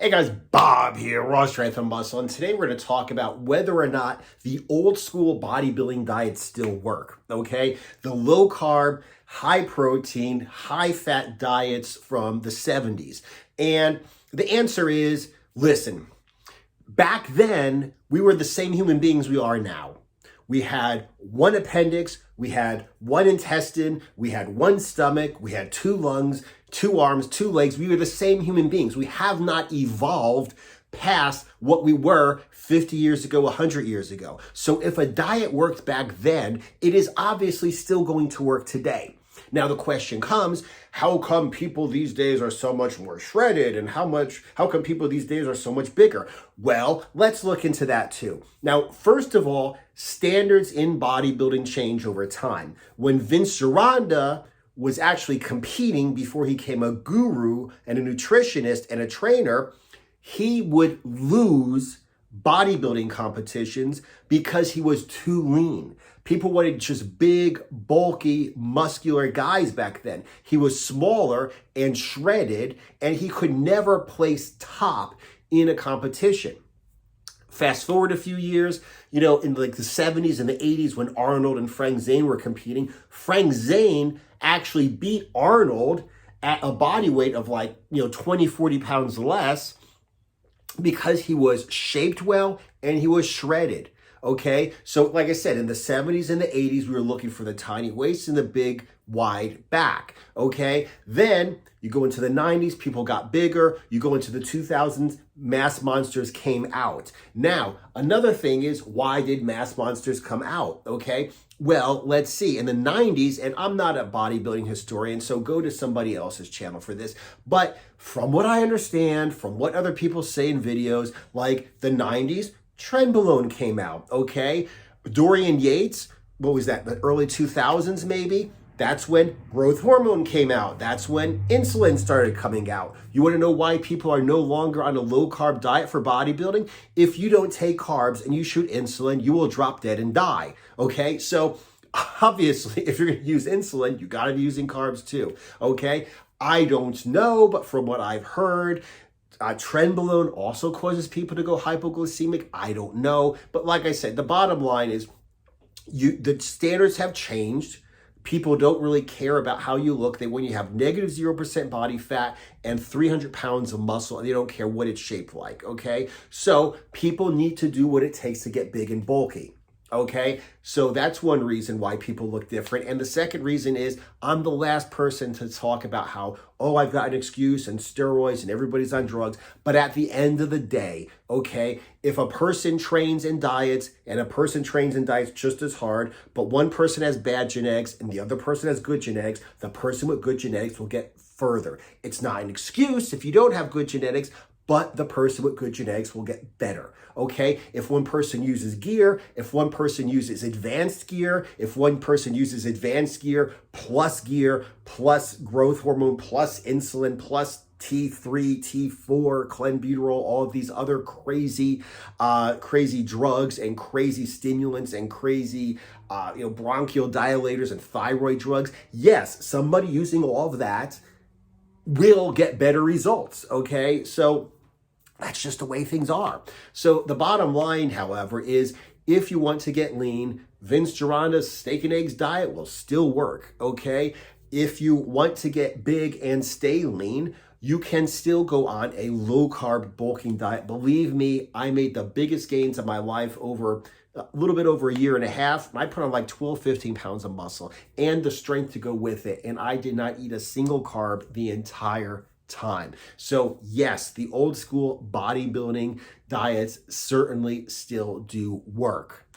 Hey guys, Bob here, Raw Strength and Muscle, and today we're going to talk about whether or not the old school bodybuilding diets still work, okay? The low carb, high protein, high fat diets from the 70s. And the answer is, listen, back then, we were the same human beings we are now. We had one appendix, we had one intestine, we had one stomach, we had two lungs, two arms, two legs. We were the same human beings. We have not evolved past what we were 50 years ago, 100 years ago. So if a diet worked back then, it is obviously still going to work today. Now the question comes, how come people these days are so much more shredded, and how come people these days are so much bigger? Well, let's look into that too. Now, first of all, standards in bodybuilding change over time. When Vince Gironda was actually competing before he became a guru and a nutritionist and a trainer, he would lose bodybuilding competitions because he was too lean. People wanted just big, bulky, muscular guys back then. He was smaller and shredded, and he could never place top in a competition. Fast forward a few years, in like the 70s and the 80s when Arnold and Frank Zane were competing, Frank Zane actually beat Arnold at a body weight of 20, 40 pounds less because he was shaped well and he was shredded. Okay, so like I said, in the 70s and the 80s, we were looking for the tiny waist and the big, wide back. Okay, then you go into the 90s, people got bigger. You go into the 2000s, mass monsters came out. Now, another thing is, why did mass monsters come out? Okay, well, let's see. In the 90s, and I'm not a bodybuilding historian, so go to somebody else's channel for this, but from what I understand, from what other people say in videos, like the 90s, Trenbolone came out, okay? Dorian Yates, what was that, the early 2000s maybe? That's when growth hormone came out. That's when insulin started coming out. You want to know why people are no longer on a low-carb diet for bodybuilding? If you don't take carbs and you shoot insulin, you will drop dead and die, okay? So obviously, if you're going to use insulin, you got to be using carbs too, okay? I don't know, but from what I've heard, Trenbolone also causes people to go hypoglycemic. I don't know. But like I said, the bottom line is the standards have changed. People don't really care about how you look. When you have negative 0% body fat and 300 pounds of muscle, and they don't care what it's shaped like, okay? So people need to do what it takes to get big and bulky. Okay, so that's one reason why people look different. And the second reason is I'm the last person to talk about how, I've got an excuse and steroids and everybody's on drugs. But at the end of the day, okay, if a person trains and diets and a person trains and diets just as hard, but one person has bad genetics and the other person has good genetics, the person with good genetics will get further. It's not an excuse if you don't have good genetics, but the person with good genetics will get better, okay? If one person uses gear, if one person uses advanced gear, if one person uses advanced gear plus growth hormone, plus insulin, plus T3, T4, clenbuterol, all of these other crazy drugs and crazy stimulants and crazy bronchial dilators and thyroid drugs, yes, somebody using all of that will get better results, okay? So that's just the way things are. So the bottom line, however, is if you want to get lean, Vince Gironda's steak and eggs diet will still work, okay? If you want to get big and stay lean, you can still go on a low-carb bulking diet. Believe me, I made the biggest gains of my life over a little bit over a year and a half. I put on 12, 15 pounds of muscle and the strength to go with it. And I did not eat a single carb the entire time. So yes, the old school bodybuilding diets certainly still do work.